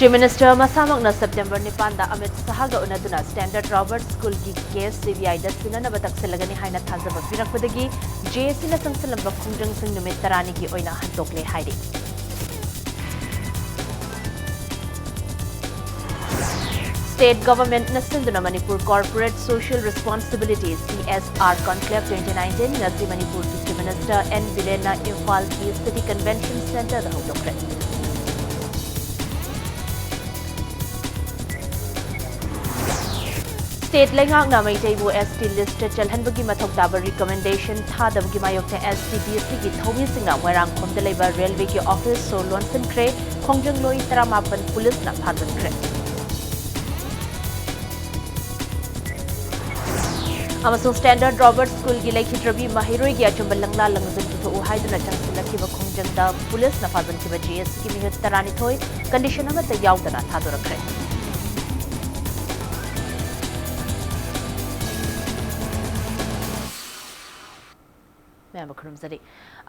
Chief Minister Masamagna September 9 da Amit Sahaga unaduna Standard Robert School ki case CBI da sinana bataksilagani haina thazaba pirakpadagi JSC na sangsalamba khungjang sing numit tarani ki oina hantokle hairi. State Government na sinduna Manipur Corporate Social Responsibility CSR Conclave 2019 ngasi Manipur ki Chief Minister N. Biren na Imphal ki City Convention Center da hudokre. State Lengak na Maitaibu ST list chalhanbagi mathok daba recommendation thadabagi mayokta STBC ki thomi singa werang khomda leba railway ki office so lonsen kre khongjang loi taramapan police na phajan kre amasung Standard Robert School gi lekhi drabi mahiroi gi achum langla langzin ki tho haiduna changsilaki ba khongjang da police na phajan ki ba JS ki mihut tarani thoi condition amata yaudana thadorakre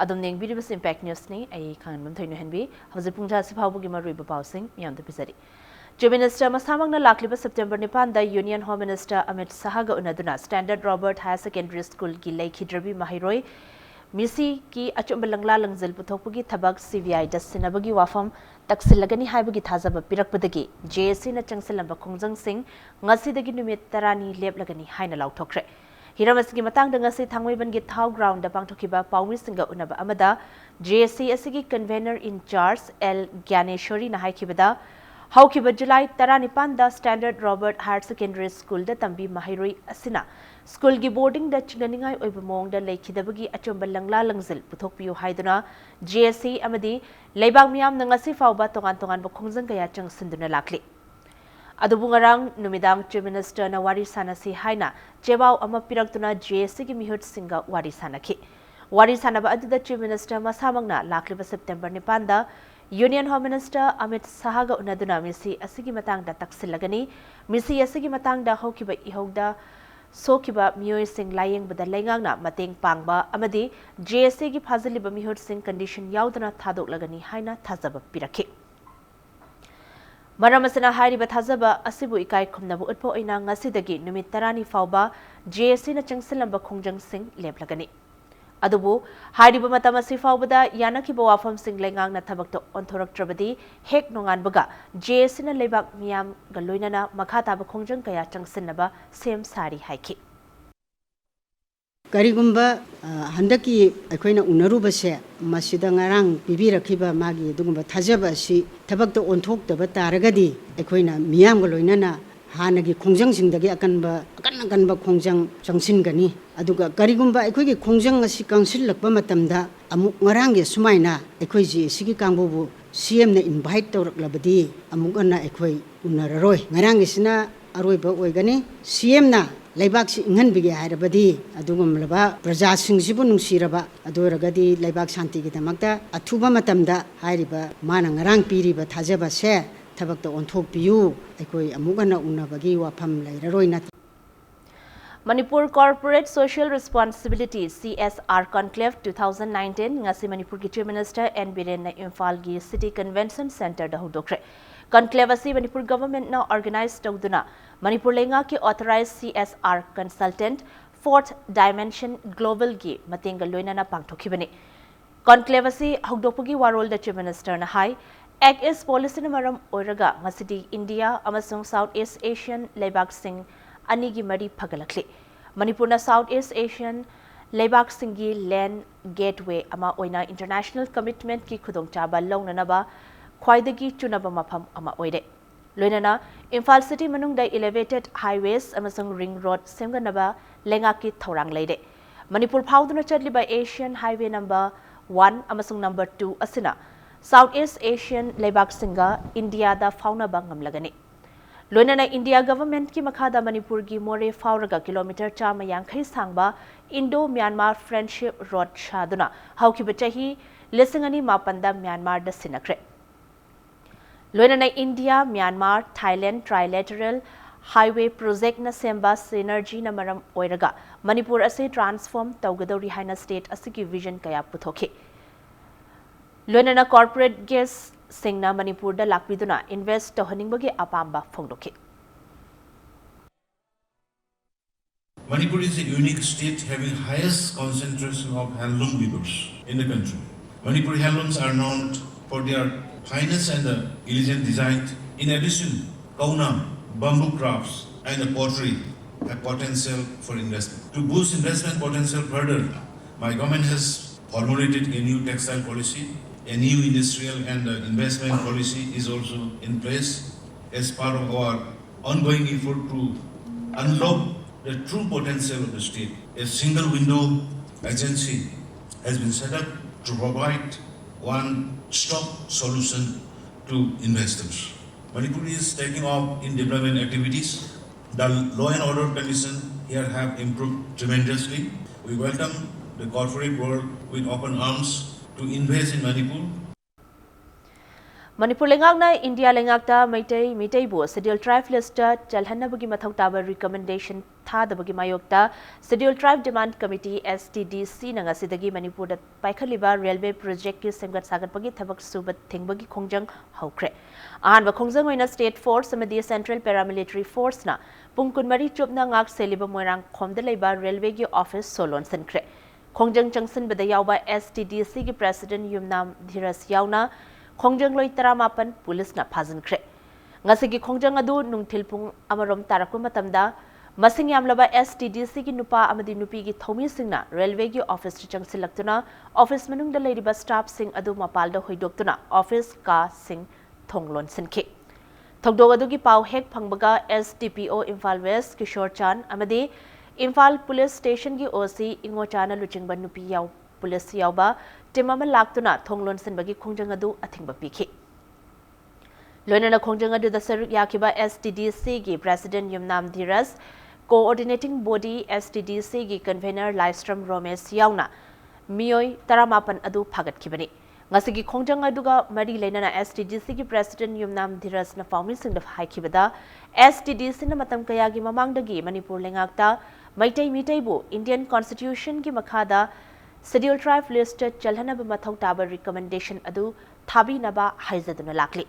Adom neng video bas impact news ni ai khan mam thainu henbi hawje pungtha siphabu gi marui ba pausing miam da pisari Chief Minister Masamang na lakliba September 9 da Union Home Minister Amit Sahaga unaduna Standard Robert Higher Secondary School gi lekhi drabi mahiroi misi ki achum langla langzil puthokpugi thabak CVI da sinabagi wafam taksilagani haibagi thazaba pirakpadagi JSC na changsalamba khongjang sing ngasi dagi numit tarani leplagani haina lauthokre Hiramasi matang dengan si thangway ban git thau ground da pangthokiba paumi singa unaba amada JSC asigi convener in charge L Gyaneshwari na haikibada haukiba July 19 da Standard Robert Higher Secondary School da tambi mahiroi asina school gi boarding da chinaningai oiba mong da lekhidabagi achomba langla langzil puthokpiu haiduna JSC amadi leibang miam na ngasi fawba tongan ba khongjang kaya changsinduna lakli Adubungarang numidang Chief Minister na wari sanasi haina chebao ama piraktuna JSC ki mihut singa wari sanaki. Wari sanaba aduda Chief Minister Masamagna lakliba September 9 da Union Home Minister Amit Sahaga unaduna misi asigi matang da taksilagani misi asigi matang da hokiba ihogda sokiba miyoi sing layeng bada lengang na mateng pangba amadi JSC ki phazaliba mihut sing condition yaudana thadok lagani haina thazaba piraki. Maramasana hairiba thazaba asibu ikai khumnabu utpo oina ngasidagi numit tarani fawba JSC na changsilamba khongjang sing leplagani adubu hairiba matamasi fawbada yanakiba wafam sing lengang na thabakto onthoraktrabadi hek nonganbaga JSC na lebak miyam galoinana makhata ba khongjang kaya changsinaba sem sari haiki Karigumba handaki akoina unarubase masida ngarang pibirakhiba magi dugumba thajaba si thabakta onthokdaba taragadi akoina miyam galoinana hanagi khongjang singdagi akanba khongjang changsin-gani aduga karigumba akoigi khongjang asi kangsil-lakba matamda amuk ngarangi sumaina akoiji sigi kangbobu CM na invite tawraklabadi amuk anna akoi unararoi ngarangi sina aroiba oigani CM na Laibak si ingan bigi hairabadi adugumlaba praja singsibu nungsiraba adoragadi laibak shanti gi damakta athuba matamda hairiba mana ngarang piriba thajaba se thabakta onthokpiu aikoi amugana unabagi wafam lairaroi na Manipur Corporate Social Responsibility CSR Conclave 2019 ngasi Manipur ki Chief Minister N. Biren na Imphal gi City Convention Center da hudokre Conclave asi Manipur government na organize tawduna Manipur lenga ki authorized CSR consultant Fourth Dimension Global gi matenga loina na pangthokibani Conclave asi hudokpugi warol da Chief Minister na hai Act is policy na maram oiraga ngasidi India amasung South East Asian lebak sing anigi mari phagalakli Manipur na South East Asian lebak singi land gateway ama oina international commitment ki khudongchaba launanaba khwaidagi chunaba mafam ama oire loinana Imphal city manungda elevated highways amasung ring road semganaba lenga ki thorang leide Manipur phawduna chatliba Asian highway number 1 amasung number 2 asina South East Asian lebak singa India da fauna bangam lagani Loinana India government ki makhada Manipur gi more fauraga kilometer chama yankhai sangba Indo-Myanmar Friendship Road shaduna haukiba chahi lisingani mapanda Myanmar da sinakre Loinana India, Myanmar, Thailand trilateral highway project न Semba synergy न मरम ओइरगा मणिपुर असे transform तौगदौरी हाइना state असकी vision कया पुथोखे लोनना corporate guess सिंगना Manipur दा लाकपिदुना invest तोहनिंगबगे अपाम्बा फोंगदोखे Manipur is a unique state having highest concentration of handloom weavers in the country. Manipur handlooms are known for their fineness and the elegant design. In addition, kauna, bamboo crafts, and the pottery have potential for investment. To boost investment potential further, my government has formulated a new textile policy. A new industrial and investment policy is also in place as part of our ongoing effort to unlock the true potential of the state. A single window agency has been set up to provide one-stop solution to investors. Manipur is taking off in development activities. The law and order conditions here have improved tremendously. We welcome the corporate world with open arms to invest in Manipur. Manipur लेंगाकना India लेंगाकता मैतई मितईबो schedule tribe list चलहन्नबगी मथौ ताबा recommendation थादबगी मायोक्ता schedule tribe demand committee STDC नंगासिदगी मणिपुर दा पाइखलिबा रेलवे प्रोजेक्ट की सेमगत सागतबगी थबक सुबत थेंगबगी खोंजंग हौख्रे अहानबा खोंजंग ओइना स्टेट फोर्स अमदी सेंट्रल पैरामिलिटरी फोर्स ना पुंग कुनमरी चुपना गाक सेलिबा मोइरांग खोमदा लेबा रेलवे की ऑफिस सोलोन सनख्रे खोंजंग चंगसनबदा यावबा STDC की प्रेसिडेंट युमनाम धीरज यावना खोंजंग लोई तरामापन पुलिस ना फाजनख्रे ngasi खोंजंग अदु नुंगथिल पुंग अमरोम तारकु मतमदा मसिंग यामलबा STDC की नुपा अमदी नुपी की थौमी सिंगना रेलवे की ऑफिस चंगसिलक्तुना ऑफिस मनुंग द लेरिबा स्टाफ सिंग अदु मपाल द होइदोक्तुना ऑफिस का सिंग थोंगलोन सिनखे थौदो अदु की पाव हेक फंगबगा SDPO इम्फाल वेस्ट किशोर चान अमदी इम्फाल पुलिस स्टेशन की OC इंगोचाना लुचिंगबा नुपी याव पुलिस यावबा टिमम लाक्तुना थोंगलोन सिनबगी खोंजंग अदु अथिंगबा पिखि लोइनना खोंजंग अदु द सरुक याखिबा STDC की प्रेसिडेंट युमनाम धीरज कोऑर्डिनेटिंग बॉडी STDC की कन्वेनर लाइस्ट्रम रोमेश यावना मियोय तरामापन अदु फागतखिबनी ngasi खोंजंग अदुगा मरी लेनना STDC की प्रेसिडेंट युमनाम धीरज न फाउमी सिंग द हाइखिबदा STDC न मतम कयागी ममांगदगी मणिपुर लेंगाकता मैतई मितईबो इंडियन कॉन्स्टिट्यूशन की मखादा शेड्यूल ट्राइब लिस्ट चलहनब मथौ ताबा रिकमेंडेशन अदु थाबीनबा हाइजदुना लाकली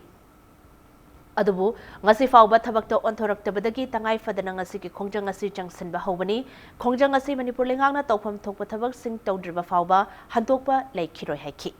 अदुबु ngasi फाउबा थबक्तो ओंथोरक्तबदगी तंगाई फदना ngasi की खोंजंग असि चंगसनबा हौबनी खोंजंग असि मणिपुर लेंगांगना तौफम थोकपा थबक सिंग तौद्रिबा फाउबा हंतोकपा लेखिरोय हाइखि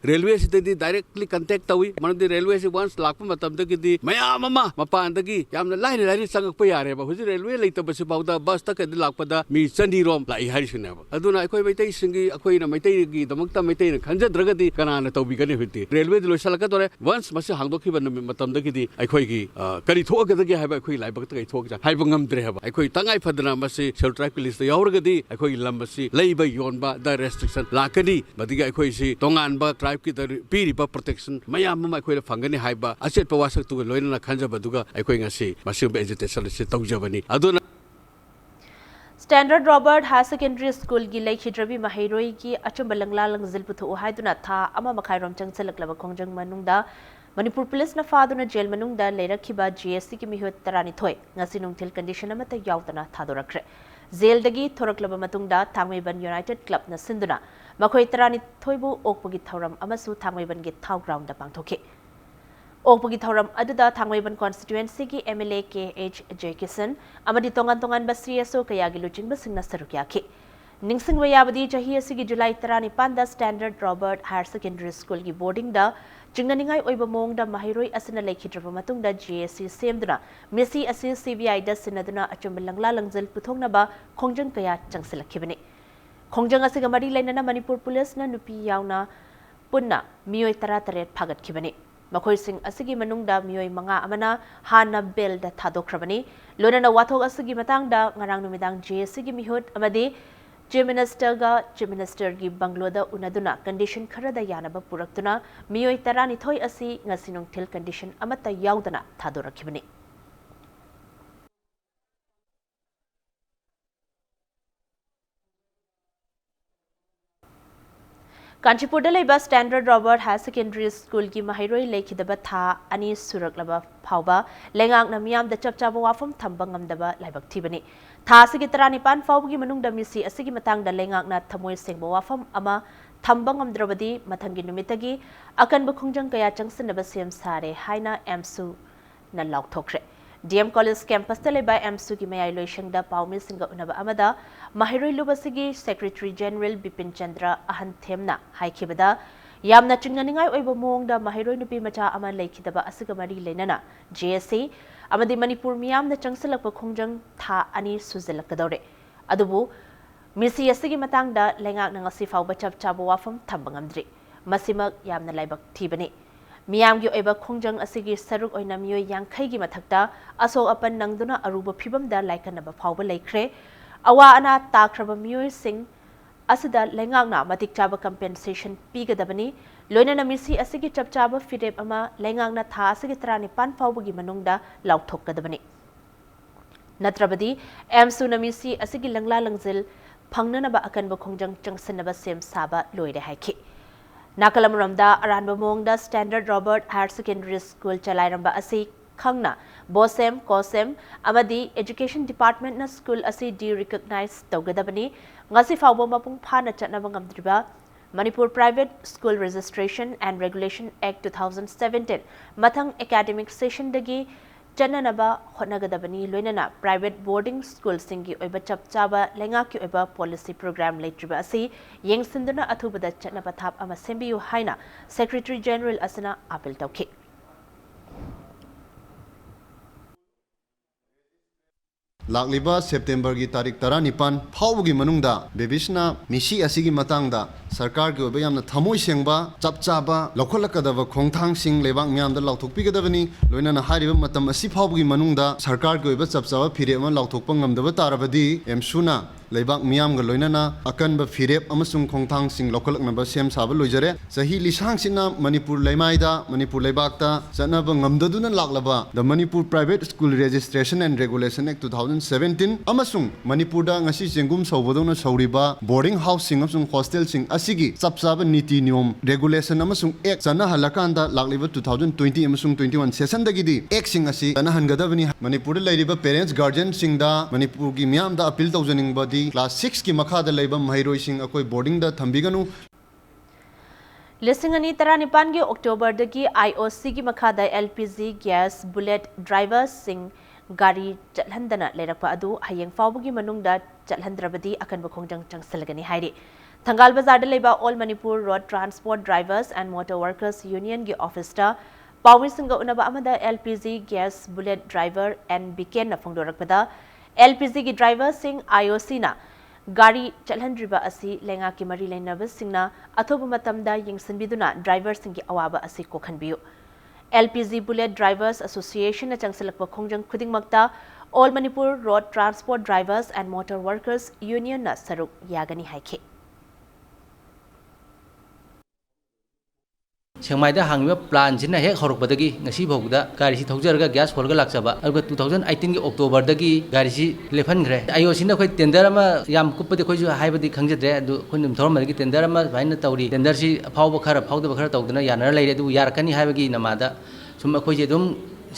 रेलवे सिटी डायरेक्टली कंटेक्ट तवी मनदी रेलवे से वंस लाख मतमदगी मयाम अमा मपानदगी यामना लाइन लाइन संगप यारेबा हुजि रेलवे लेतबसे बाउदा बस तक लाकपदा मी चंदी रोम लाई हारिसनेबा अदुना अखोय मैतै सिंगी अखोयना मैतैगी दमक्ता मैतैना खंजद्रगदी कनाना तौबिगने हुति रेलवे लोसलकदोरे वंस मसे हांगदोखिबा मतमदगी अखोयगी करि थोगदगी हाबा अखोय लाइबक तक थोगजा हाइबा ngамद्रे हाबा अखोय तंगाई फदना मसे सेल ट्रैक लिस्ट यावरगदी अखोय लंबसी लेबा योनबा द रेस्ट्रिक्शन लाकनी बदिगा अखोय सि तोंगानबा ट्राइब की पीरिबा प्रोटेक्शन मयाम मा अखोय फंगनी हाइबा असेट पवासक तु लोइना खंजबदुगा अखोय ngasi मसिब एजुकेशन से तौजबनी अदुना standard Robert higher secondary school की लेखिद्रबी महैरोई की अचुंब लंगला लंगजिल पुथु हाइदुना था अमा मखाइरोम चंगसलकलब खोंजंग मनुंगदा मणिपुर पुलिस न फादुना जेल मनुंगदा लेरखिबा GSC की मिहुत तरानिथोय ngasi nungthil condition amata यावतना थादोरखरे जेलदगी थोरक्लब मतुंगदा थांगमैबन यूनाइटेड क्लब न सिंदुना मखोय तरानिथोयबु ओकपगी थौरम अमसु थांगमैबन गे थाव ग्राउंड पांगथोखे ओकपगी थौरम अदुदा थांगमैबन कॉन्स्टिट्यूएंसी की MLA KH जयकिसन अमदी तोंगान तोंगान CSO कयागी लुचिंग बसिंगना सरुक्याखि निंगसिंग वयाबदी चाही असि July 19 standard Robert higher secondary school की बोर्डिंग दा चिंगनिंगाई ओइबा मोंगदा महिरोई असना लेखिद्रबा मतुंगदा GSC सेमदुना मिसी असि CBI दा सिनदुना अचुंब लंगला लंगजल पुथोंगनबा खोंजंग कया चंगसिलखिबनी खोंजंग असिगा मरी लेनना मणिपुर पुलिस न नुपी यावना पुन्ना मियोय 13 फागतखिबनी मखोय सिंग असिगी मनुंगदा मियोय मंगा अमना हाना बेल दा थादोख्रबनी लोनना वाथोक असिगी मतंगदा ngarang numidang GSC की मिहुत अमदी चीफ मिनिस्टर की बंगलोदा उनदुना कंडीशन खरदा यानबा पुरक्तुना मियोय 12 असि ngasi nungthil कंडीशन अमता यावदना थादोरखिबनी कांचीपुर लेबा standard Robert higher secondary school की महिरोई लेखिदबा था अनि सुरकलबा फावबा लेंगाक नमियाम द चपचाबा वाफम थंबा ngamdaba लाइबक थीबनी था सिगी 39 फावगी मनुंगदा मिसी असिगी मतंगदा लेंगाकना थमोय सेंगबा वाफम अमा थंबा ngamdrabadi mathanggi numitagi akanba khungjang kaya changsanaba sem sare haina emsu na laukthokre DM College campus लेबा एमसू की मयाई लोइशंगदा पाउमी सिंगा उनबा अमदा महिरोई लुबसिगी सेक्रेटरी जनरल बिपिन चंद्र अहन थेमना हाइखिबदा यामना चिंगनिंगाई ओइबो मोंगदा महिरोई नुपी मचा अमा लेखिदबा असिगा मरी लेनना JSC अमदी मणिपुर मियामना चंगसलकपा खोंजंग था अनि सुजलकदौरे अदुबु मिसी असिगी मतंगदा लेंगाकना ngasi फावबा चपचाबो वाफम थंबंगमद्रि मसिमक यामना लाइबक थीबनी मियामगी ओइबा खोंजंग असिगी सरुक ओइना मियोय यांखैगी मथक्ता असो अपन नंगदुना अरुब फिबमदा लाइकनबा फावबा लेख्रे अवा अना ताख्रबा मियोय सिंग असदा लेंगाकना मतिक चाबा कंपेंसेशन पीगदबनी लोइना मिसी असिगी चपचाबा फिरेप अमा लेंगाकना था असिगी 39 फावबगी मनुंगदा लाउथोकदबनी नत्रबदी एमसु नमिसी असिगी लंगला लंगजिल फंगननबा अकनबा खोंजंग चंगसनबा सेम साबा लोइरे हाइखि नाकलमरमदा अरानबा मोंगदा standard Robert higher secondary school चलाइरंबा असि खंगना बोसेम कोसेम अमदी एजुकेशन डिपार्टमेंट ना स्कूल असि डी रिकॉग्नाइज तौगदबनी ngasi फावबा मपुंग फाना चटनबा ngamdriba Manipur private school registration and regulation act 2017 मथंग एकेडमिक सेशन दगी चननबा होनगदबनी लोइनना प्राइवेट बोर्डिंग स्कूल सिंगी ओइबा चपचाबा लेंगा की ओइबा पॉलिसी प्रोग्राम लेट्रिबा असि येंगसिंदना अथुबदा चटनबा थाप अमा सेंबियु हाइना सेक्रेटरी जनरल असना अपील तौखि लाक्लिबा सेप्टेम्बर की तारीख 19 फावगी मनुंगदा बेबिसना मिसी असिगी मतंगदा सरकार की ओबे यामना थमोय सेंगबा चपचाबा लौखलकदबा खोंथांगसिंग लेबांग म्यामदा लाउथोकपिगदबनी लोइनाना हारिबा मतम असि फावगी मनुंगदा सरकार की ओबे चपचाबा फिरेमा लाउथोकपा ngamdaba तारबदी एमसुना लेबांग मियामगा लोइनाना अकनबा फिरेप अमसुंग खोंथांगसिंग लौखलकनबा सेम साबा लोइजरे सही लिसांगसिना मणिपुर लेमाइदा मणिपुर लेबाकता चनबा ngamdaduna लाक्लबा the Manipur private school registration and regulation act 2017 अमसुंग मणिपुरदा ngasi जेंगुम सौबदोना सौरिबा बोर्डिंग हाउसिंग अमसुंग हॉस्टल सिंग असिगी चपचाबा नीति नियम रेगुलेशन अमसुंग एक चना हलकांदा लाक्लिबा 2020 अमसुंग 21 सेशन दगिदी एक सिंग असि चना हनगदबनी मणिपुर लैरिबा पेरेंट्स गार्जियन सिंगदा मणिपुर की मियामदा अपील तौजनिंगबदी क्लास 6 की मखादा लैबा महिरोई सिंग अकोय बोर्डिंग दा थंबिगनु लिसिंग अनि 19 की अक्टोबर दगी IOC की मखादा LPG गैस बुलेट ड्राइवर्स सिंग गाड़ी चलहंदना लेरकपा अदु हयेंग फावबगी मनुंगदा चलहंद्रबदी अकनबा खोंजंग चंगसलगनी हाइरि थंगाल बाजार लेबा all Manipur road transport drivers and motor workers union की ऑफिस ता पावी सिंग उनबा अमदा LPG gas bullet driver and बीकेन ना फोंदोरकपदा LPG की ड्राइवर सिंग IOC ना गाड़ी चलहंद्रिबा असि लेंगा की मरी लेनबा सिंगना अथोब मतमदा यिंगसनबिदुना ड्राइवर सिंग की अवाबा असि कोखनबियु LPG बुलेट ड्राइवर्स एसोसिएशन चंगसलकपा खोंजंग खुदिंगमक्ता all Manipur road transport drivers and motor workers union ना सरुक यागनी हाइखे सेंमाइदा हांगिबा प्लान सिना हेक हरकबदगी ngasi भौगदा गाड़ी सी थौजरगा गैस फोलगा लाक्सबा अरगा 2018 की अक्टोबर दगी गाड़ी सी लेफनग्रे IOC ना खै टेंडर अमा याम कुपदि खैजु हाइबदि खंगजद्रे अदु खुनिम थोरमदगी टेंडर अमा भाइना तौरी टेंडर सी फावबा खरा फावदबा खरा तौदना यानर लैरे अदु यारकनी हाइबगी नमादा सुम अखोइजे दुम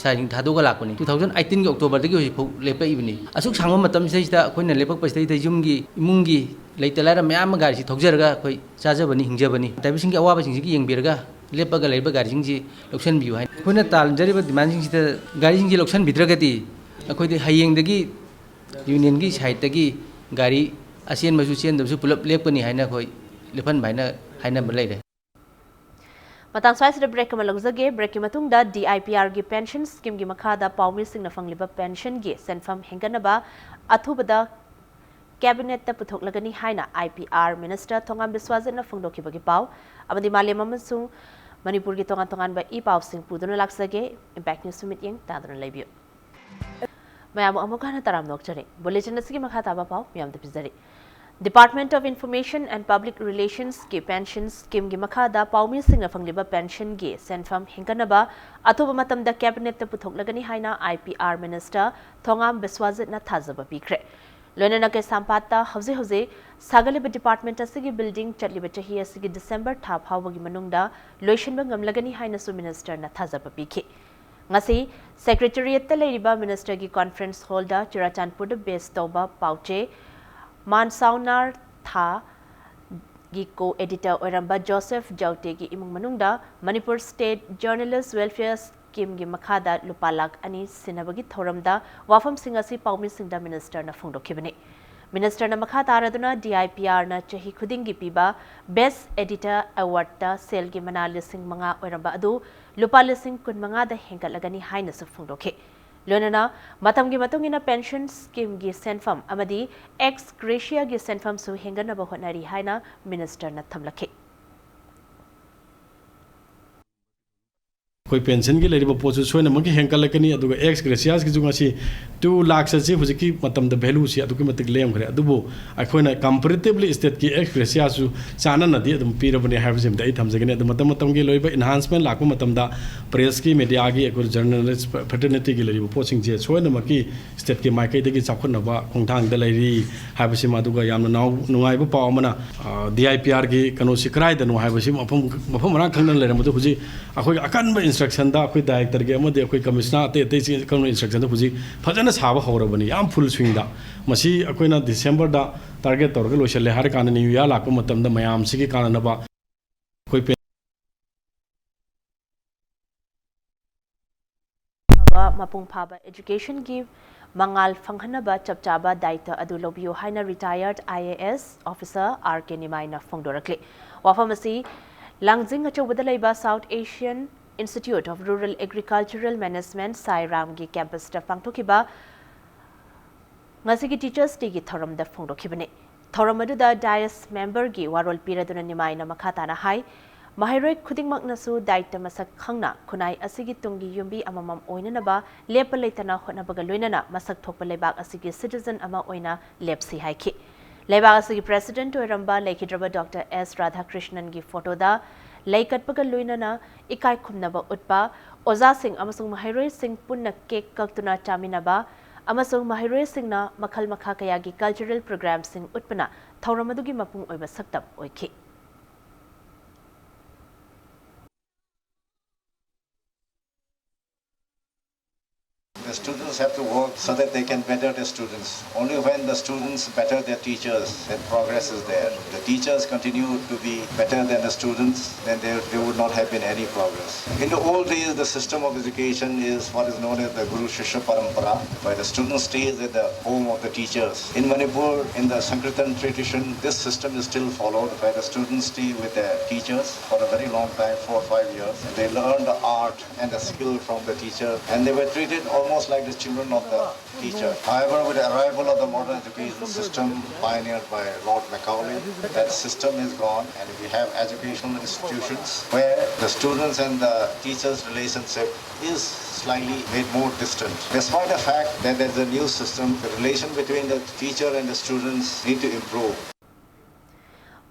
साइंग थादोगा लाकनी 2018 की अक्टोबर दगी होजि फौ लेपइबनी असुक सांगम मतम सैदा अखोइना लेपकपसै दै जुमगी इमुंगी लैतलारा म्याम गाड़ी सी थौजरगा खै चाजबनी हिंजबनी ताइबिसिंग की अवाबा सिंगी यंगबिरगा लेपगा लेबा गाड़ी सिंग लौसन बियु हाय अखोइना तालजरिबा डिमांड सिंग सिदा गाड़ी सिंग लौसन बिद्रगति अखोइदि हयेंदगी यूनियन की साइड दगी गाड़ी असेन मजु चेंदबसु पुलप लेपनी हायना खoi लेफन भाइना हायना बलैरे मतंग स्वाइस ब्रेक में लौजगे ब्रेक की मतुंगदा DIPR की पेंशन स्कीम की मखादा पाउमी सिंग ना फंगलिबा पेंशन की सेंफम हेंगनबा अथुबदा कैबिनेट ता पुथोकलगनी हाइना IPR मिनिस्टर थोंगाम बिस्वाजना फंगदोखिबगी पाव अमदी मालेम अमसुंग मणिपुर की तोंगान तोंगान बा ई पाव सिंग पुदुना लाक्सगे इंपैक्ट न्यूज सुमित यंग तादन लैबियो मयाम अमुकाना तराम नोकचरे बुलेटिन असगी मखा ताबा पाव मयाम दपिजरी department of information and public relations के पेंशन स्कीम की मखादा पाउमी सिंग फंगलिबा पेंशन की सेंफम हिंगनबा अथुब मतमदा कैबिनेट ता पुथोकलगनी हाइना IPR मिनिस्टर थोंगाम बिस्वाजना थाजबा पीख्रे लोनना के साम्पाता हौजे सागलिब डिपार्टमेंट असगी बिल्डिंग चलिब चाही असगी डिसेंबर था फावगी मनुंगदा लोइशनबा ngamlagani hainasu minister na thajaba piki ngasi secretariat ta leiriba minister gi conference hall da Churachandpur da base toba pauche mansaunar tha gi co-editor oramba Joseph Jaute gi imung manungda Manipur State Journalist Welfare Scheme gi makhada lupa lakh ani sinabagi thoramda wafam singasi paumi singda minister na phongdokhibani Minister na makha taraduna DIPR na chahi khudingi piba Best Editor Award ta sel gi mana lising mga oramba adu lupa lising kun mga da hengalagani haina su phongdokhe lonana matam gi matungina pension scheme gi senfam amadi ex gratia gi senfam su hengana ba honari haina minister na thamlakhe कोई pension की लेरिबा पोचु सोयना मकी हेंकलकनी अदुगा x ग्रेसियास की जुंगासी 2 लाख से हुजिकी मतम the value से अदुकी मतिक लेम खरे अदुबो अखोयना comparatively state की x ग्रेसियास सु चाना नदी अदुम पीरबने हाइबसिम दai थमजगने अदु मतम मतम की लोइबा एनहांसमेंट लाको मतम दा प्रेस की मीडिया की एकोर जर्नलिस्ट फ्रेटर्निटी की लेरिबा पोचिंग जे सोयना मकी स्टेट की माइकै दगी चाखनबा खोंथांग the लेरि हाइबसिम अदुगा यामना now नुगाइबा pav Amna DIPR की कनो सिक्राइ द नु हाइबसिम मफम मरा खंगन लेरमदु हुजि अखोय अकनबा इंस्ट्रक्शन दा अखोय डायरेक्टर के अमदे अखोय कमिश्नर अते अते कनो इंस्ट्रक्शन दा हुजि फजन साबा हौरबनी याम फुल स्विंग दा मसी अखोयना डिसेंबर दा टारगेट तौर लोइसले हर कान न्यू ईयर लाको मतम दा मयाम सिगी काननबा कोई mapung phaba education gi mangal phanghanaba chapchaba daita adu lobiyo haina retired IAS officer RK Nimaina phongdorakle wafamasi langjing achobada leiba South Asian Institute of Rural Agricultural Management Sairam gi campus ta pangthokiba ngasi gi teachers day gi thoram da phongdokhibane thoram adu da dias member gi warol piraduna Nimaina makhata na hai Mahiroi khudingmak nasu daita masak khangna khunai asigi tungi yumbi amamam oinanaba lepa leitana honabaga loinana masak thokpa lebak asigi citizen ama oina lepsi haiki lebak asigi president oiramba lekhidraba Dr. S Radhakrishnan gi photo da leikatpaga loinana ikai khumnaba utpa oza singh amasung mahiroi singh punna cake kaktuna chaminaba amasung mahiroi singna makhal makha kaya gi cultural program sing utpana thoramadugi mapung oiba saktam oikhi The students have to work so that they can better the students. Only when the students better their teachers, then progress is there. The teachers continue to be better than the students, then there would not have been any progress. In the old days, the system of education is what is known as the Guru Shishya Parampara, where the student stays at the home of the teachers. In Manipur, in the Sankirtan tradition, this system is still followed, where the students stay with their teachers for a very long time, 4 or 5 years. And they learn the art and the skill from the teacher, and they were treated almost like the children of the teacher. However, with the arrival of the modern education system pioneered by Lord Macaulay, that system is gone, and we have educational institutions where the students and the teachers' relationship is slightly made more distant. Despite the fact that there's a new system, the relation between the teacher and the students need to improve.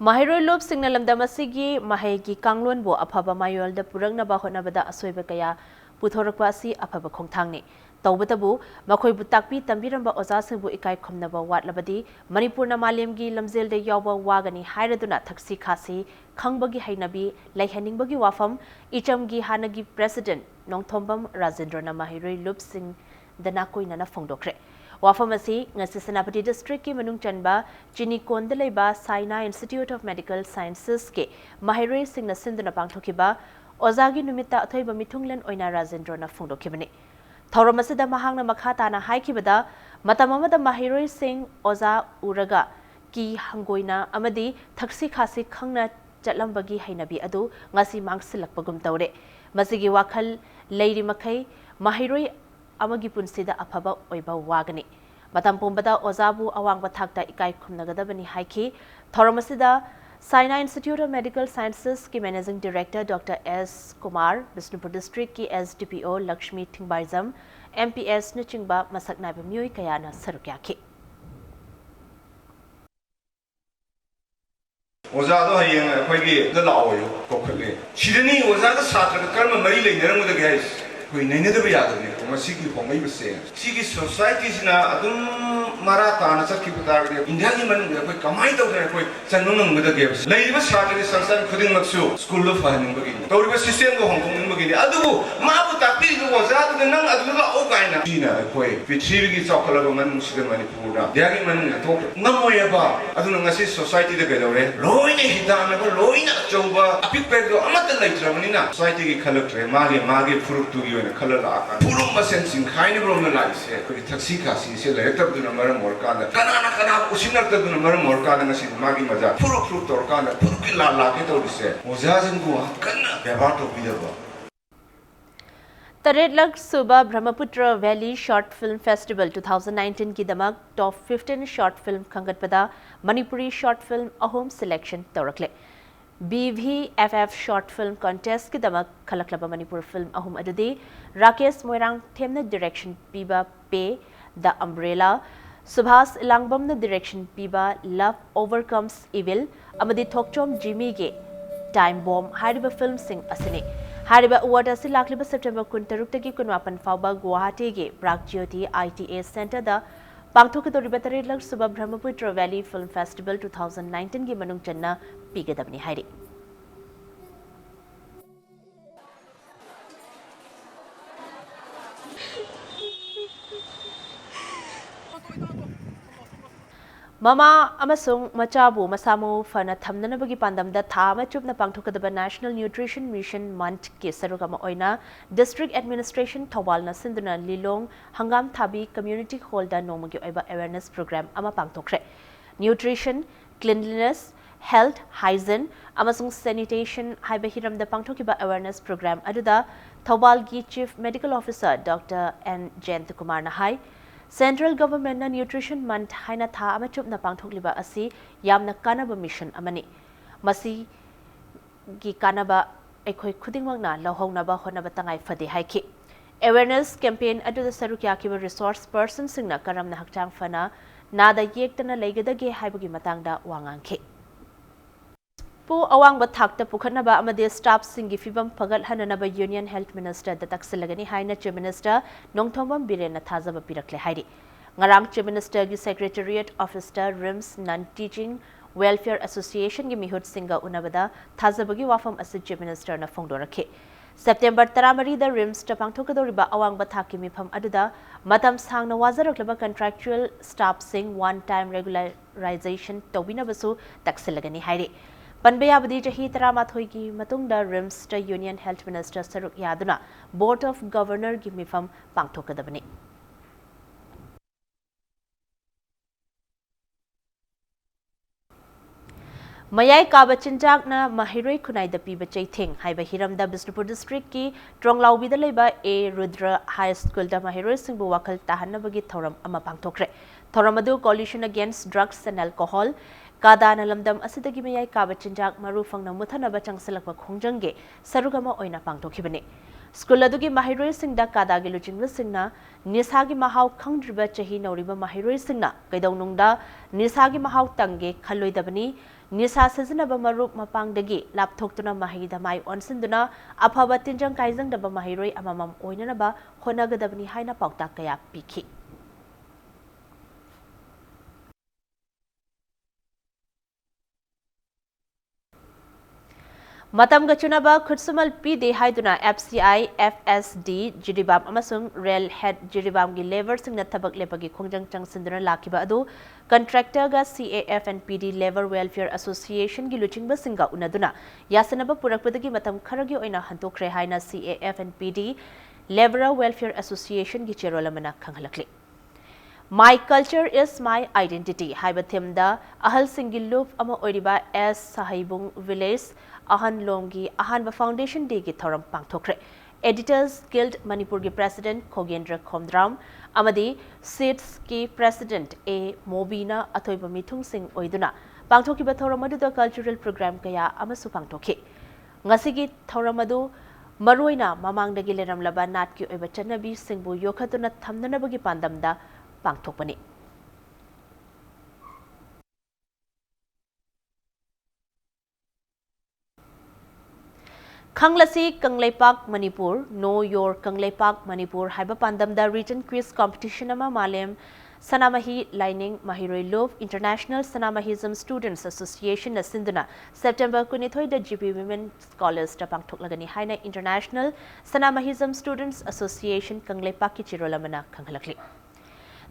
Mahiroi lob signal damasigi mahegi kanglon bo aphaba mayol da purangnaba honabada asoiba kaya puthorakpa asi aphaba khongthangni tawbatabu makhoi bu takpi tambiramba oza singbu ikai khomnaba watlabadi Manipur na malemgi lamjel de yawba wagani hairaduna thaksi khasi khangbagi hainabi laihaningbagi wafam ichamgi hanagi president Nongthombam Rajendrana Mahiroi lob sing dana koinana phongdokre wafam asi ngasi Senapati district ki manung chanba chini kondelaiba Saina Institute of Medical Sciences ke Mahiroi sing na sinduna pangthokiba ozagi numita athoiba mithunglen oina Rajendrana phongdokhibani Thoramasida mahangna makhata na haikibada matamamada Mahiroi Singh oza uraga ki hangoina amadi thaksi khasi khangna chatlambagi hainabi adu ngasi mangsilakpagum tawre masigi wakhal leiri makhai Mahiroi amagi punsida aphaba oiba wagani matam pumbada ozabu awangba thakta ikai khumnagadabani haiki Thoramasida Saina Institute of Medical Sciences की Managing Director Dr. S. Kumar, Bishnupur District की SDPO Lakshmi Thingbaizam, MPS Nuchingba Masak Naiba Mui Kayana Sarukyaki. ओजादो हयें अखोइगी द लाओयो कोखले सिदनी ओजादा छात्र कर्म मरी लेनरम द गाइस कोई नैने द यादने मसिगी फोंगै बसे सिगी सोसाइटी सिना अदुम मारा ताना चटकी तारगे इंडिया की मन में कोई कमाई तौदे कोई चंगन नंगदगे लेरिबा सागरे संस्थान खुदिंग मक्सु स्कूल लो फाहनिंग बगिनी तौरिबा सिस्टम को होंगकोंग बगिनी अदुबु माबु ताकि जो वजाद नंग अदुला ओ काइना दीना कोई पृथ्वी की चौकलबा मन मुसिगन मणिपुर दियागी मन तो नमोयबा अदुना ngasi society da gaidore loina hidana ko loina chauba apik pek do amata laitrabani na society ki khalakre mage furuk tu gi oina khalala aka purum masen sing khaini brom na lai se ko thaksi khasi se lektab du na maram morka da kana usinak du na maram morka da ngasi magi maja furuk tor kana furuk la ke to se ozajin ko kana byabar to bidaba तरेलक सुबह Brahmaputra valley short film festival 2019 की दमक top 15 short film खंगतपदा Manipuri short film अहोम selection तौरकले BVFF short film contest की दमक खलकलब मणिपुर फिल्म अहोम अदुदी राकेश मोइरांग थेमना डायरेक्शन पीबा पे द अम्ब्रेला सुभाष इलांगबम न डायरेक्शन पीबा लव ओवरकम्स इविल अमदी थोकचोम जिमी के टाइम बॉम्ब हाइरिबा फिल्म सिंह असने हारिबा अवार्ड असी लाखलिबा सेप्टेम्बर 23 तकी 29 फाउबा गुवाहाटी के प्राग ज्योति ITA सेंटर दा पांगथोकदोरिबा तरेलक सुबह ब्रह्मपुत्र वैली फिल्म फेस्टिवल 2019 की मनुंग चन्ना पीगदबनी हाइरी ममा अमसुंग मचाबु मसामु फना थमननबगी पांदमदा था अमा चुपना पांगथोकदबा नेशनल न्यूट्रिशन मिशन मंथ के सरुगमा ओइना डिस्ट्रिक्ट एडमिनिस्ट्रेशन थौबालना सिंधुना लिलोंग हंगाम थाबी कम्युनिटी हॉलदा नोमगी ओइबा अवेयरनेस प्रोग्राम अमा पांगथोखरे न्यूट्रिशन क्लीनलीनेस हेल्थ हाइजीन अमसुंग सैनिटेशन हाइबा हिरमदा पांगथोकिबा अवेयरनेस प्रोग्राम अदुदा थौबालगी chief medical officer doctor N Jayanta Kumar ना हाई सेंट्रल गवर्नमेंट न्यूट्रिशन मंथ हाइना था अमा चुपना पांगथोकलिबा असि यामना कानाबा मिशन अमनी मसी की कानाबा एखोय खुदिंगमकना लौहौनबा होनबा तंगाई फदे हाइखि अवेयरनेस कैंपेन अदुदा सरुक याखिबा रिसोर्स पर्सन सिंगना करमना हक्चांग फना नादा येक्तना लेगदगे हाइबगी मतंगदा वांगांखे पु अवांग थाकता पुखनबा अमदे स्टाफ सिंगी फिबम फगल हननबा यूनियन हेल्थ मिनिस्टर द तक्सलगनी हाइना चीफ मिनिस्टर नोंगथोंबम बिरेन थाजब पिरखले हाइरी ngarang चीफ मिनिस्टर की secretariat officer RIMS non teaching welfare association की मिहुत सिंगा उनबदा थाजबगी वाफम असि चीफ मिनिस्टर न फोंदोरखे सेप्टेम्बर 13 द रिम्स ट पांगथोकदोरिबा अवांग थाकी मिफम अदुदा मतम सांगना वाजरकलबा कंट्रैक्चुअल स्टाफ सिंग वन टाइम रेगुलराइजेशन तौबिनबसु तक्सलगनी हाइरी पनबयाबदी चही 13 की मतुंगदा रिम्स ट यूनियन हेल्थ मिनिस्टर सरुक यादुना बोर्ड ऑफ गवर्नर की मिफम पांगथोकदबनी मयाई काबा चिंजाकना महिरोई खुनाइदा पीबा चैथेंग हाइबा हिरमदा बिष्णुपुर डिस्ट्रिक्ट की ट्रोंगलाउबीदा लेबा ए रुद्र हाई स्कूल दा महिरोई सिंबु वखल ताहनबगी थौरम अमा पांगथोखरे थौरम अदु coalition against drugs and alcohol कादाना लमदम असिदगी मयाई काबा चिंजाक मरु फंगना मुथनबा चंगसलकबा खोंजंगे सरुगमा ओइना पांगथोखिबने स्कूल अदुगी महिरोई सिंगदा कादागी लुचिंगबा सिंगना निसागी महाव खंगद्रिबा चही नौरिबा महिरोई सिंगना कैदौनुंगदा निसागी महाव तंगे खलोइदबनी निसा सिजनबा मरुप मपांगदगी लापथोक्तुना महिदा माई ओनसिंदुना अफबा तिंजंग काइजंगदबा महिरोई अममम ओइननबा होनगदबनी हाइना पाउता कया पिखि मतम गचुनबा खुदसुमल पीदे हाइदुना FCI FSD जिरिबाम अमसुंग रेल हेड जिरिबाम की लेबर सिंगना थबक लेपगी खोंजंग चंगसिंदुना लाखिबा अदु कंट्रैक्टर गा CAF and PD labour welfare association की लुचिंगबा सिंगा उनदुना यासनबा पुरकपदगी मतम खरगी ओइना हंतोखरे हाइना CAF and PD labour welfare association की चेरोलमना खंगलकले My culture is my identity हाइबा थेमदा अहल सिंगी लुप अमा ओइरिबा S Sahaibung village अहन लोंगी अहन फाउंडेशन डे की थौरम पांगथोखरे एडिटर्स गिल्ड मणिपुर की प्रेसिडेंट खोगेंद्र खोमद्राम अमदी सीट्स की प्रेसिडेंट ए मोबीना अथोइबा मिथुंग सिंह ओइदुना पांगथोखिबा थौरम अदुदा कल्चरल प्रोग्राम कया अमसु पांगथोखे ngasi थौरम अदु मरुइना ममांगदगी लेरमलबा नाट की ओइबा चन्नबी सिंहबु योखतुना थमननबगी पांदमदा पांगथोकपनी खंगलसी कंगलेपाक मणिपुर नो योर कंगलेपाक मणिपुर हाइबा पांदमदा रीजन क्विज कॉम्पिटिशन अमा मालेम Sanamahi Lining Mahiroi Love International Sanamahism Students Association na sinduna September 23 da GP Women Scholars da pangthoklagani haina International Sanamahism Students Association Kangleipak ki chirolamana khanghalakli.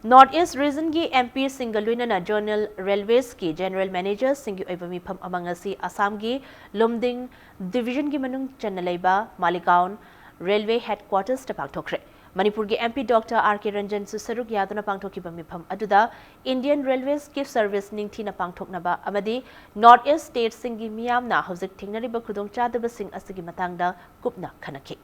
North East Region ki MP Singaluina na Journal Railways ki General Manager Singi Oibami Pham Amangasi Assam ki Lumding Division ki manung Channelaiba Maligaon Railway Headquarters ta pangthokre. Manipur ki MP Dr. R.K. Ranjan Susaruk Yaduna pangthokiba mipham aduda Indian Railways ki service ningthina pangthoknaba amadi North East State singi miyamna hauzik thingnariba khudong chadaba sing asigi matangda kupna khanaki.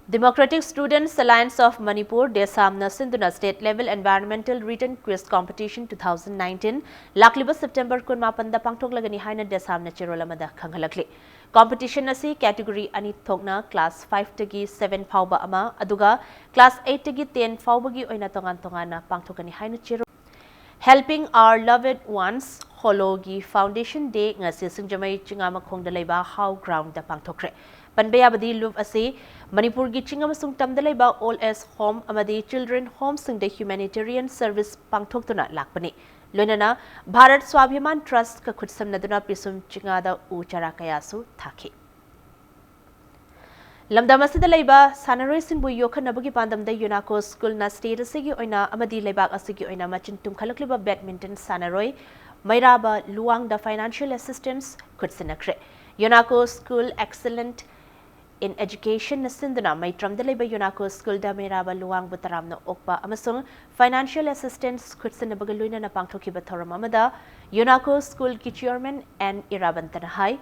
Democratic Students Alliance of Manipur Desamna Sinduna State Level Environmental Written Quiz Competition 2019 Lakliba September 18 da pangthoklagani haina Desamna chirolamada khanghalakli. Competition asi category ani thokna class 5 tagi 7 phauba ama aduga class 8 tagi 10 phauba gi oina tongan tongana pangthokani haina chiro. Helping Our Loved Ones Hologi Foundation Day ngasi singjamai chingama khongda leiba how ground da pangthokre. Panbayabadi Luv Asi, Manipur gi chingam sung tamdalaiba All as Home Amadi Children Home sing the Humanitarian Service Pangthoktuna Lakpani. Lunana, Bharat Swabhiman Trust ka khutsam naduna pisum chingada uchara kayasu thaki. Lamdamasida laiba Sanaroi Singbu Yokhanabagi Pandamda Unaco School na state asigi oina amadi laibak asigi oina machin tumkhalakliba badminton Sanaroi Mairaba Luang da financial assistance khutsinakre. Unaco School excellent in education na sinduna may tramdalay ba Unaco School da Mairaba Luang Butaram na okpa amasung financial assistance khutsin na bagaloy na napangthokiba thoramamada Unaco School ki chairman and Iraban Tanahay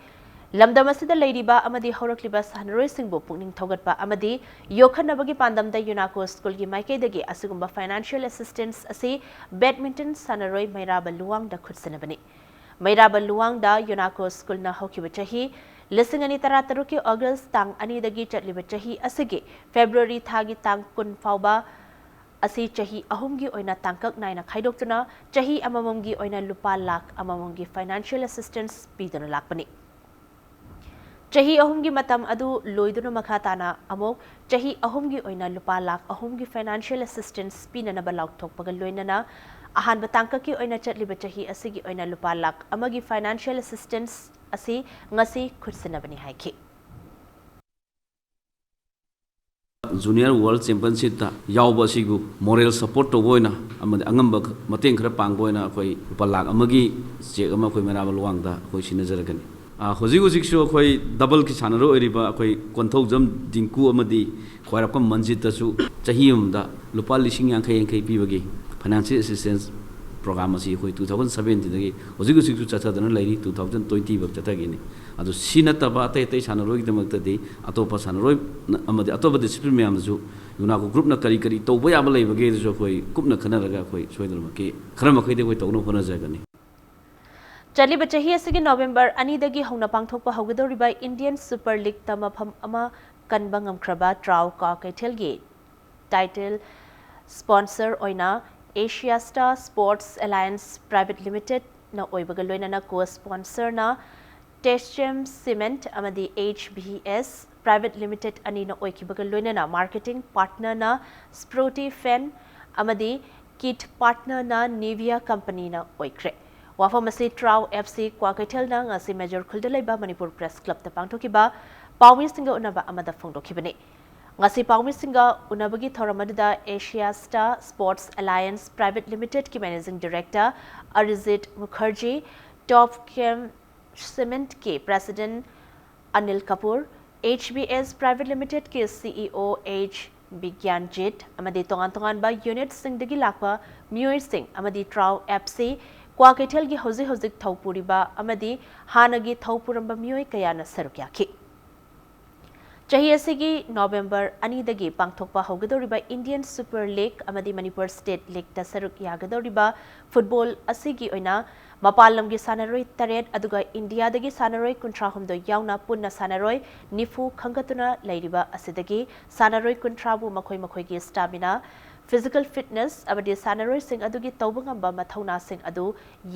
Lamdamasida Ladiba amadi Horakliba Sanaroi Singbo pungning thogatpa amadi Yokhanabagi Pandamda Unaco School ki maikaidagi asugumba financial assistance asi badminton Sanaroi Mairaba Luang da khutsinabani Mairaba Luang da Unaco School na hokiba chahi Lisingani Tarataruki August Tang Ani dagi chatliba chahi asigi February thagi tang kun fauba asi chahi ahumgi oina tangkak naina khaidoktuna chahi amamamgi oina lupa lakh amamamgi financial assistance piduna lakpani chahi ahumgi matam adu loiduna makhatana amok chahi ahumgi oina lupa lakh ahumgi financial assistance pinana balak thokpaga loinana ahan batangka ki oina chatliba chahi asigi oina lupa lakh amagi financial assistance asi ngasi khutsinabani haiki Junior World Championship ta yawba sigu moral support to boina amadi angamba mateng khara pang boina khoi palak amagi chek ama khoi mera balwang da khoi sinajaragani hoji so khoi double ki sanaro eriba khoi konthau jam dingku amadi khoirap kam manjit ta su chahim da lupa lising yang khai pibagi financial assistance program asi khoi 2017 dagi hoji su chathadana lairi 2020 bak chathagini adu sinataba tai sanaroi damakta di atopa sanaroi amadi atopa discipline myam ju Unaco group na kari toba yaba leibage so khoi kupna khanaraga khoi soidalmaki kharama khoi de khoi tawno hona jagani Chali bachahi asigi November ani dagi hongna pangthokpa haugadoriba Indian Super League tamafam ama kanbangam khraba Trau ka kaithelgi title sponsor oina Asia Star Sports Alliance Private Limited na oibaga loina na co-sponsor na Techem Cement amadi HBS Private Limited ani na oikibaga loina na marketing partner na Sproti Fen amadi kit partner na Nivea Company na oikre. Wafamasi Trau FC Kwakaithel na ngasi Major Kuldalaiba Manipur Press Club ta pangthokiba Pawmi Singa unaba amada phongdokhibani. Ngasi Pawmi Singa unabagi thoramadda Asia Star Sports Alliance Private Limited ki Managing Director Arijit Mukherjee, Topchem Cement के President Anil Kapoor, HBS Private Limited के CEO H Bigyanjit, amadi tongan ba unit sing dagi lakwa Muir Singh amadi Trau FC Kwakaithel gi hozik thaupuri ba amadi hanagi thaupuramba Muir kayana sarukyaki. Chahi asigi November ani dagi pangthokpa haugadoriba Indian Super League amadi Manipur State League ta saruk yagadoriba football asigi oina ꯃꯄꯥꯟ ꯂꯝꯒꯤ ꯁꯥꯟꯅꯔꯣꯏ 8 ꯑꯗꯨꯒ ꯏꯟꯗꯤꯌꯥꯗꯒꯤ ꯁꯥꯟꯅꯔꯣꯏ 36 ꯌꯥꯎꯅ ꯄꯨꯟꯅ ꯁꯥꯟꯅꯔꯣꯏ 90 ꯈꯪꯒꯠꯇꯨꯅ ꯂꯩꯔꯤꯕ ꯑꯁꯤꯗꯒꯤ ꯁꯥꯟꯅꯔꯣꯏ 30ꯕꯨ ꯃꯈꯣꯏꯒꯤ ꯁ꯭ꯇꯥꯃꯤꯅꯥ ꯐꯤꯖꯤꯀꯦꯜ ꯐꯤꯠꯅꯦꯁ ꯑꯃꯗꯤ ꯁꯥꯟꯅꯔꯣꯏꯁꯤꯡ ꯑꯗꯨꯒꯤ ꯇꯧꯕ ꯉꯝꯕ ꯃꯊꯧꯅꯥꯁꯤꯡ ꯑꯗꯨ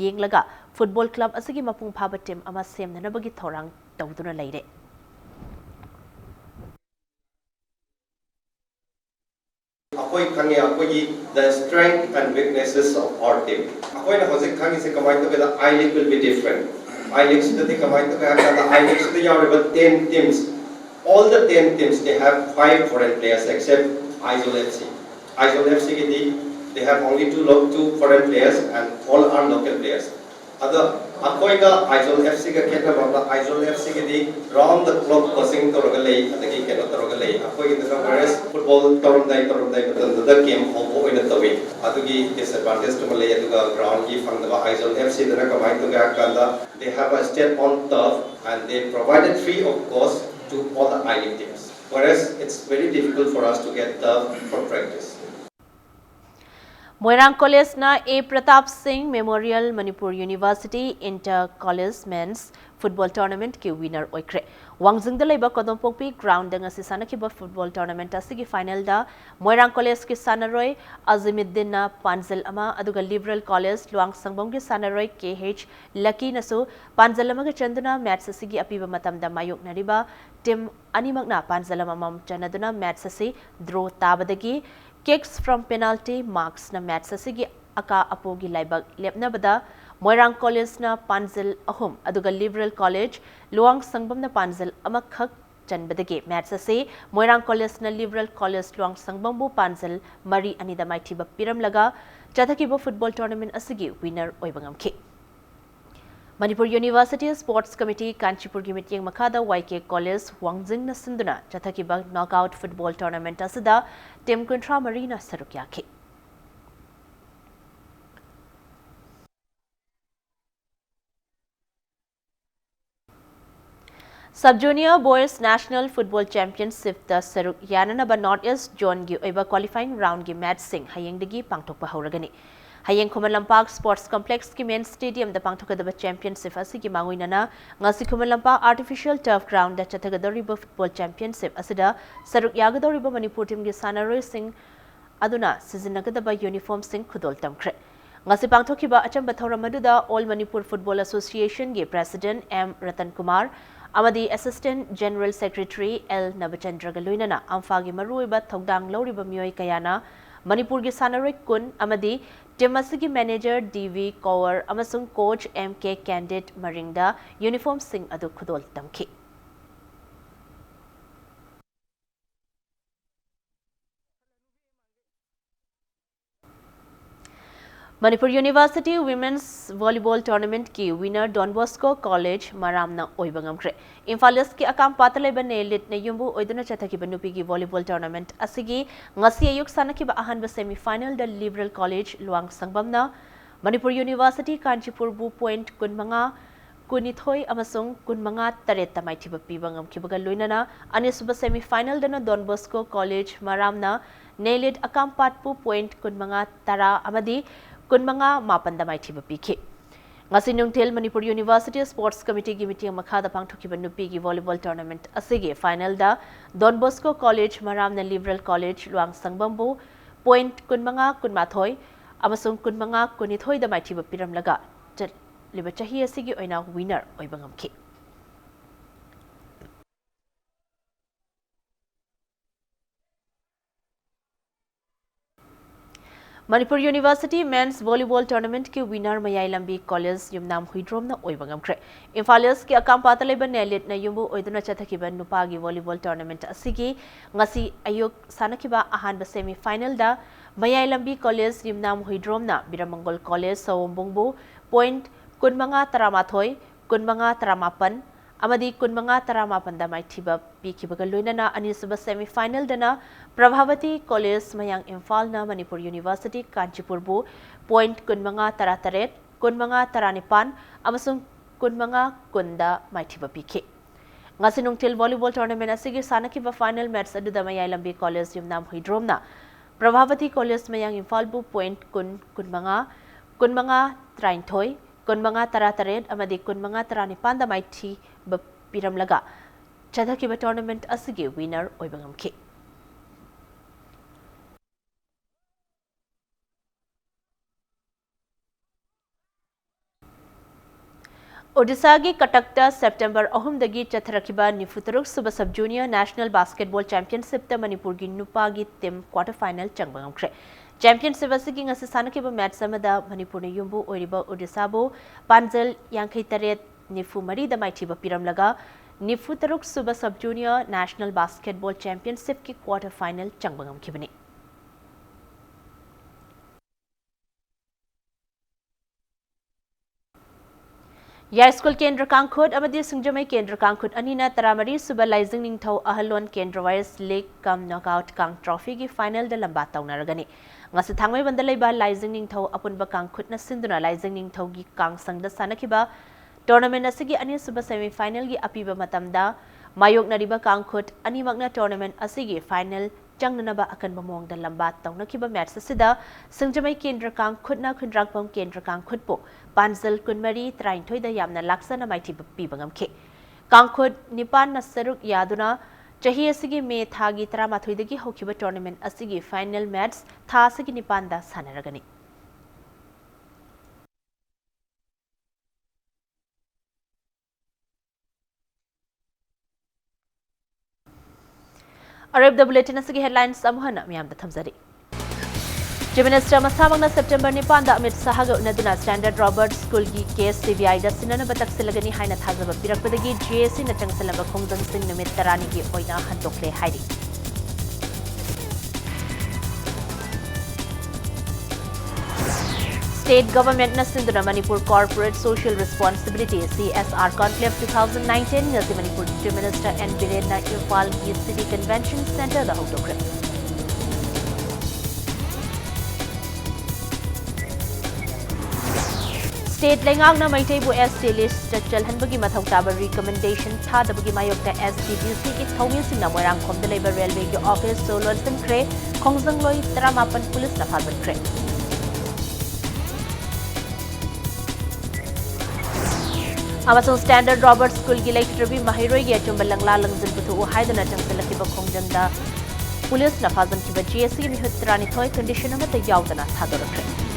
ꯌꯦꯡꯂꯒ ꯐꯨꯠꯕꯣꯜ ꯀ꯭ꯂꯕ ꯑꯁꯤꯒꯤ ꯃꯄꯨꯡ ꯐꯥꯕ ꯇꯤꯝ ꯑꯃ ꯁꯦꯝꯅꯅꯕꯒꯤ ꯊꯧꯔꯥꯡ ꯇꯧꯗꯨꯅ ꯂꯩꯔꯦ अखोई खंगे अखोई the strength and weaknesses of our team अखोई ना होजिक खंगे से कमाई तो बेदा I League will be different I League से तो कमाई तो क्या करता I League से तो यहाँ पे 10 teams all the 10 teams they have 5 foreign players except Aizawl FC Aizawl FC की they have only two foreign players and all are local players अदा अखोई का Aizawl FC का क्या करना Aizawl FC की round the clock coaching तो रगले अदगी क्या तो रगले अखोई की तो whereas football टोरम दाई बतन द गेम हो इन तवी अदगी disadvantage तो मले अदगा ground की फंग दबा Aizawl FC दना कमाई तो क्या करता they have a step on turf and they provided free of cost to all the I League teams whereas it's very difficult for us to get turf for practice Moirang College na A Pratap Singh Memorial Manipur University Inter College Men's Football Tournament ki winner oikre. Wangjing da laiba Kodompokpi ground dang asi sanakiba football tournament asigi final da Moirang College ki sanaroi Azimuddin na Panjal ama aduga Liberal College Luang Sangbom ki sanaroi KH Lucky nasu Panjal ama ga chanduna match asigi apiba matam da mayok nariba team animak na Panjal ama mam chanaduna match asi draw tabadagi Kicks from penalty marks na match asigi aka apogi laibag lepnabada Moirang College na Panjal ahum aduga Liberal College Luang Sangbam na Panjal amakhak chanbadagi match ase Moirang College na Liberal College Luang Sangbam bu Panjal mari anida maithiba piram laga chathakiba football tournament asigi winner oibangamki Manipur University Sports Committee Kanchipur gi meeting makhada YK College Wangjing na sinduna chathakiba knockout football tournament asida team kuntra marina saruk yakhi Sub-Junior Boys National Football Championship the Saruk Yananaba North-East Zone gi oiba qualifying round gi match sing hayengdagi pangthokpa hauragani Hayeng Khuman Lampak Sports Complex ki main stadium da pangthokadaba championship asigi manguinana ngasi Khuman Lampak artificial turf ground da chathagadoriba football championship asida saruk yagadoriba Manipur team gi sanaroi sing aduna sizinnagadaba uniform sing khudol tamkhre ngasi pangthokiba achamba thoram aduda All Manipur Football Association gi president M Ratan Kumar amadi assistant general secretary L Nabachandra Galoinana amfa gi maruiba thogdang loriba mioi kayana Manipur gi sanaroi kun amadi team asigi manager DV Kaur amasung coach MK Candid Maringda uniform sing adu khudol tamki Manipur University Women's Volleyball Tournament ki winner Don Bosco College Maramna oibangamkre Imphal ki akam pataleba ne lit ne yumbu oiduna chathakiba nupi gi volleyball tournament asigi ngasi ayuk sanakiba ahanba semi final da Liberal College Luang Sangbamna Manipur University Kanchipur bu point kunmanga kunithoi amasung kunmanga taret tamai thiba pibangam kibaga loinana anisuba semi final dana Don Bosco College Maramna ne lit akam patpu point kunmanga tara amadi kunmanga mapanda mai thiba pikhi ngasi nungthel Manipur University Sports Committee gi meeting makhada pangthokiba nupi gi volleyball tournament asigi final da Don Bosco College Maramna Liberal College Luang Sangbam bu point kunmanga kunmathoi amasung kunmanga kunithoi da mai thiba piram laga liba chahi asigi oina winner oibangamki Manipur University Men's Volleyball Tournament ki winner Mayailambi College Yumnam Huidrom na oibangamkre Imphal ki akam pataleba nelit na yumbu oiduna chathakiba nupagi volleyball tournament asigi ngasi ayuk sanakiba ahanba semi final da Mayailambi College Yumnam Huidrom na Biramangol College Sawombungbu point kunmanga taramathoi kunmanga taramapan amadi kunmanga taramapan da mai thiba pikhibaga loinana anisaba semi final dana Prabhavati College Mayang Imphal na Manipur University Kanchipur bu point kunmanga tarataret kunmanga taranipan amasung kunmanga kunda mai thiba pikhi ngasi nungthil volleyball tournament asigi sanakiba final match aduda Mayailambi College Yumnam Huidrom na Prabhavati College Mayang Imphal bu point kunmanga trainthoi 15-13 amadi 15-19 da maiti piramlaga chadhakiba tournament asigi winner oibangamki. Odisha कटकता September 3 दगी चथरखिबा 93 सुबह sub junior national basketball championship Manipur की नुपा की team quarter final चंबंगख्रे championship असगी ngasi sanakhiba match amada Manipur ने युम्बु ओरिबा ओडिशा बो पांजल 53 da maithiba piramlaga 93 सुबह sub junior national basketball championship की क्वार्टर फाइनल चंबंगखिबनी या स्कूल केंद्र कांखुट अमदी सिंगजमई केंद्र कांखुट अनिना 13 सुबह लाइजिंग निंगथौ अहलोन केंद्र वायर्स लीग कम नॉकआउट कांग ट्रॉफी की फाइनल द लंबा तौनरगनी ngasi thangmai banda leiba लाइजिंग Ningthou अपुनबा कांखुट न सिंदुना लाइजिंग निंगथौ की कांग संग द सानखिबा टूर्नामेंट असगी अनि सुबह सेमीफाइनल की अपीबा मतमदा मायोकनरिबा कांखुट अनिमकना टूर्नामेंट असगी फाइनल चंगनबा अकनबा मोंगदा लंबा तौनखिबा मैच असिदा सिंगजमई केंद्र कांखुटना खुनरागपम केंद्र कांखुटपो पांजल कुनमरी 33 दा यामना लाक्सना माइथि पीबंगमखे कांखुट निपान न सरुक यादुना चही असगी मे थागी 13 दगी होखिबा टूर्नामेंट असगी फाइनल मैच था असगी निपान दा सानरगनी अरब द बुलेटिन असगी हेडलाइंस अमहना मियाम द थमजरी चीफ मिनिस्टर मसामंगना सेप्टेम्बर 9 दा अमित शाह गा उनदुना स्टैंडर्ड रॉबर्ट स्कूल की केस सीबीआई दा सिननबा तक्सिलगनी हाइना थाजबा पिरकपदगी जीएससी न चंगसलबा खोंगदंग सिंह नुमित 30 की ओइना हंदोखले हाइरी स्टेट गवर्नमेंट न सिंधुना Manipur corporate social responsibility CSR conclave 2019 ngasi Manipur chief minister N Biren न इम्फाल की सिटी कन्वेंशन सेंटर दा होदोखरे स्टेट लेंगांगना मैथैबु एसटी लिस्ट चलहनबगी मथौ ताबा रिकमेंडेशन थादबगी मायोक्ता SDDC की थौमिसिंगना मोरांगखोमदा लेबा रेलवे की ऑफिस सोलोनसन क्रे खोंगजंगलोई 18 पुलिस न फाजनख्रे अमसों स्टैंडर्ड रॉबर्ट स्कूल की लेक्चरबी महिरोई की अचुंबा लंगला लंगजन पुथु हाइदना चंगसलखिबा खोंगजंगदा पुलिस न फाजनखिबा GSC मिहुत 33 कंडीशन अमता यावदना थादोरख्रे